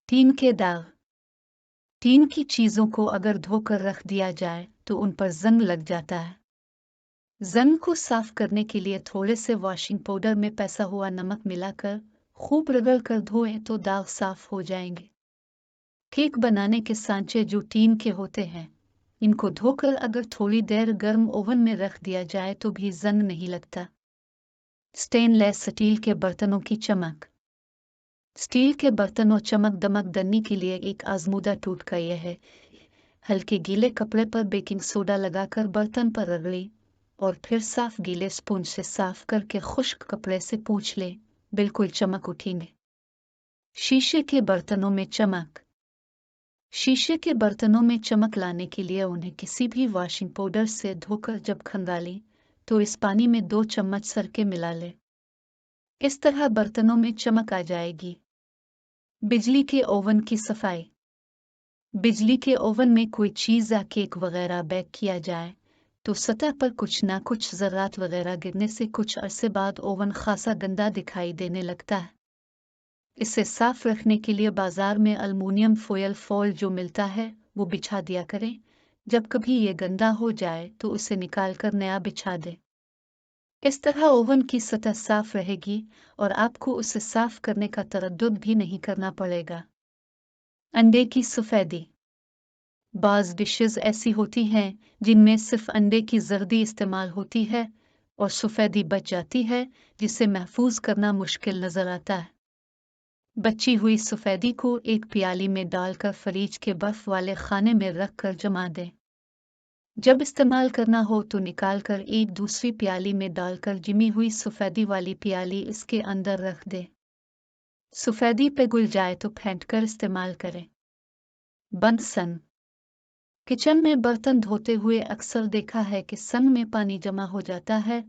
Tin के दाग। Tin की चीजों को अगर धोकर रख दिया जाए तो उन पर जंग लग जाता है। जंग को साफ करने के लिए थोड़े से वॉशिंग पाउडर में पैसा हुआ नमक मिलाकर खूब रगड़ कर धोएं तो दाग साफ हो जाएंगे। केक बनाने के सांचे जो टीन के होते हैं, इनको धोकर अगर थोड़ी देर गर्म ओवन में रख दिया जाए तो भी जंग नहीं लगता। स्टेनलेस स्टील के बर्तनों की चमक। स्टील के बर्तनों चमक दमक देने के लिए एक आजमूदा टोटका यह है, हल्के गीले कपड़े पर बेकिंग सोडा लगाकर बर्तन पर रगड़ें और फिर साफ गीले स्पून से साफ करके खुश्क कपड़े से पोंछ लें, बिल्कुल चमक उठेंगे। शीशे के बर्तनों में चमक। शीशे के बर्तनों में चमक लाने के लिए उन्हें किसी भी वॉशिंग पाउडर से धोकर जब खंगालें तो इस पानी में 2 चम्मच सरके मिला लें। इस तरह बर्तनों में चमक आ जाएगी। बिजली के ओवन की सफाई। बिजली के ओवन में कोई चीज़ या केक वगैरह बेक किया जाए तो सतह पर कुछ ना कुछ ज़र्रात वगैरह गिरने से कुछ अरसे बाद ओवन खासा गंदा दिखाई देने लगता है। इसे साफ रखने के लिए बाजार में अल्मुनियम फॉयल जो मिलता है वो बिछा दिया करें। जब कभी ये गंदा हो जाए तो उसे निकाल कर नया बिछा दें। इस तरह ओवन की सतह साफ रहेगी और आपको उसे साफ करने का तरद्दुद भी नहीं करना पड़ेगा। अंडे की सफेदी। बाज़ डिशेस ऐसी होती हैं जिनमें सिर्फ अंडे की जर्दी इस्तेमाल होती है और सफेदी बच जाती है, जिसे महफूज करना मुश्किल नजर आता है। बची हुई सफेदी को एक प्याली में डालकर फ्रिज के बर्फ वाले खाने में रखकर जमा दें। जब इस्तेमाल करना हो तो निकालकर एक दूसरी प्याली में डालकर जमी हुई सफेदी वाली प्याली इसके अंदर रख दें। सफेदी पिघल जाए तो फेंटकर इस्तेमाल करें। बंद सन। किचन में बर्तन धोते हुए अक्सर देखा है कि सन में पानी जमा हो जाता है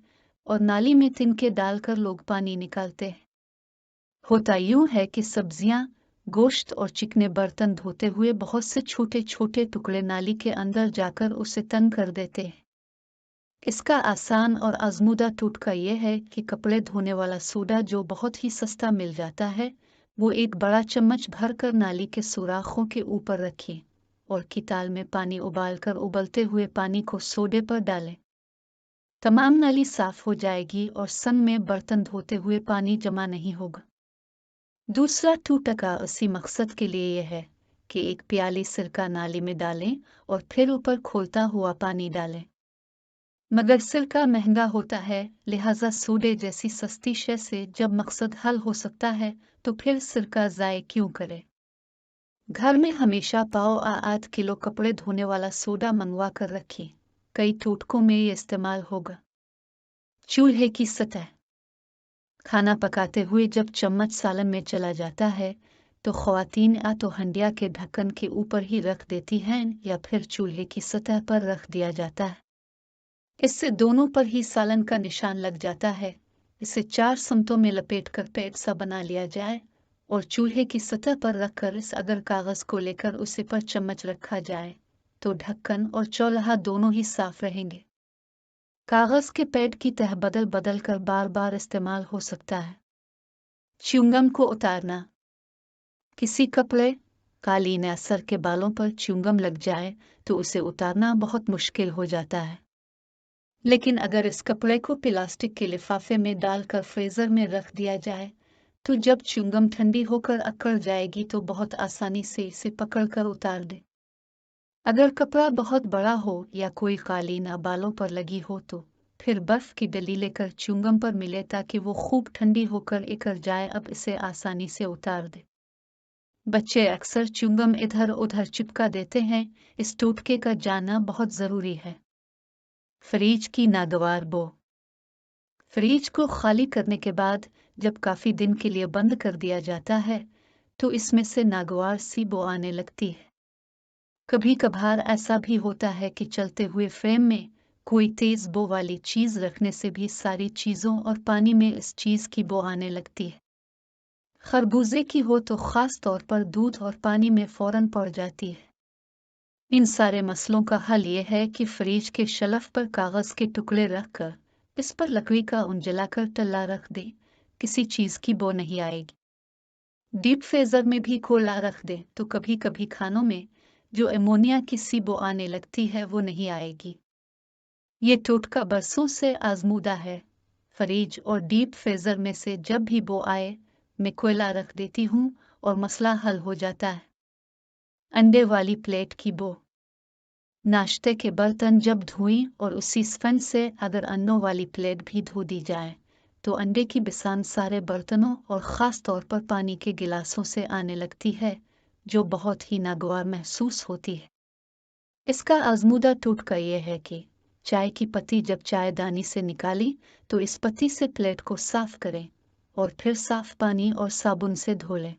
और नाली में तिनके डालकर लोग पानी निकालते हैं। होता यूं है कि सब्जियां, गोश्त और चिकने बर्तन धोते हुए बहुत से छोटे छोटे टुकड़े नाली के अंदर जाकर उसे तंग कर देते हैं। इसका आसान और आजमूदा टोटका यह है कि कपड़े धोने वाला सोडा जो बहुत ही सस्ता मिल जाता है, वो एक बड़ा चम्मच भरकर नाली के सुराखों के ऊपर रखें और किताल में पानी उबालकर उबलते हुए पानी को सोडे पर डालें। तमाम नाली साफ हो जाएगी और सन में बर्तन धोते हुए पानी जमा नहीं होगा। दूसरा टोटका उसी मकसद के लिए यह है कि एक प्याली सिरका नाली में डालें और फिर ऊपर खोलता हुआ पानी डालें। मगर सिरका महंगा होता है, लिहाजा सोडे जैसी सस्ती शय से जब मकसद हल हो सकता है तो फिर सिरका ज़ाय क्यों करे। घर में हमेशा पाव आध किलो कपड़े धोने वाला सोडा मंगवा कर रखें, कई टोटकों में ये इस्तेमाल होगा। चूल्हे की सतह। खाना पकाते हुए जब चम्मच सालन में चला जाता है तो ख्वातीन या तो हंडिया के ढक्कन के ऊपर ही रख देती हैं या फिर चूल्हे की सतह पर रख दिया जाता है। इससे दोनों पर ही सालन का निशान लग जाता है। इसे 4 समतों में लपेटकर पेट सा बना लिया जाए और चूल्हे की सतह पर रखकर इस अगर कागज को लेकर उसे पर चम्मच रखा जाए तो ढक्कन और चौल्हा दोनों ही साफ रहेंगे। कागज के पैड की तह बदल बदल कर बार बार इस्तेमाल हो सकता है। च्युइंगम को उतारना। किसी कपड़े, कालीन या सर के बालों पर च्युइंगम लग जाए तो उसे उतारना बहुत मुश्किल हो जाता है। लेकिन अगर इस कपड़े को प्लास्टिक के लिफाफे में डालकर फ्रीजर में रख दिया जाए तो जब च्युइंगम ठंडी होकर अकड़ जाएगी तो बहुत आसानी से इसे पकड़कर उतार दे। अगर कपड़ा बहुत बड़ा हो या कोई कालीन बालों पर लगी हो तो फिर बर्फ की डली लेकर च्युइंगम पर मिले ताकि वो खूब ठंडी होकर इकड़ जाए। अब इसे आसानी से उतार दे। बच्चे अक्सर च्युइंगम इधर उधर चिपका देते हैं, इस टोटके का जानना बहुत जरूरी है। फ्रिज की नागवार बो। फ्रिज को खाली करने के बाद जब काफी दिन के लिए बंद कर दिया जाता है तो इसमें से नागवार सी बो आने लगती है। कभी कभार ऐसा भी होता है कि चलते हुए फ्रेम में कोई तेज बो वाली चीज रखने से भी सारी चीजों और पानी में इस चीज की बो आने लगती है। खरबूजे की हो तो खास तौर पर दूध और पानी में फौरन पड़ जाती है। इन सारे मसलों का हल ये है कि फ्रिज के शेल्फ पर कागज के टुकड़े रखकर इस पर लकड़ी का उन जलाकर टल्ला रख दे, किसी चीज की बो नहीं आएगी। डीप फ्रीजर में भी खोला रख दे तो कभी कभी खानों में जो अमोनिया की सी बो आने लगती है वो नहीं आएगी। ये टोटका बरसों से आजमूदा है। फ्रिज और डीप फ्रीजर में से जब भी बो आए मैं कोयला रख देती हूँ और मसला हल हो जाता है। अंडे वाली प्लेट की बो। नाश्ते के बर्तन जब धोई और उसी स्पंज से अगर अंडों वाली प्लेट भी धो दी जाए तो अंडे की बिसान सारे बर्तनों और ख़ास तौर पर पानी के गिलासों से आने लगती है जो बहुत ही नागवार महसूस होती है। इसका आजमूदा टोटका यह है कि चाय की पत्ती जब चायदानी से निकाली तो इस पत्ती से प्लेट को साफ करें और फिर साफ पानी और साबुन से धो लें।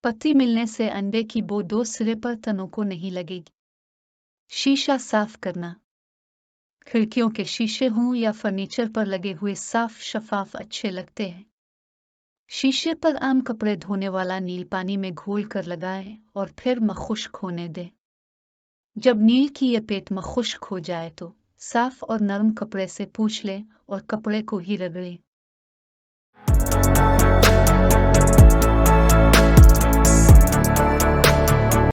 पत्ती मिलने से अंडे की बो दो सिरे पर तनों को नहीं लगेगी। शीशा साफ करना। खिड़कियों के शीशे हों या फर्नीचर पर लगे हुए साफ शफाफ अच्छे लगते हैं। शीशे पर आम कपड़े धोने वाला नील पानी में घोल कर लगाएं और फिर खुश्क होने दें। जब नील की ये पेट खुश्क हो जाए तो साफ और नरम कपड़े से पोंछ लें और कपड़े को ही रगड़ें।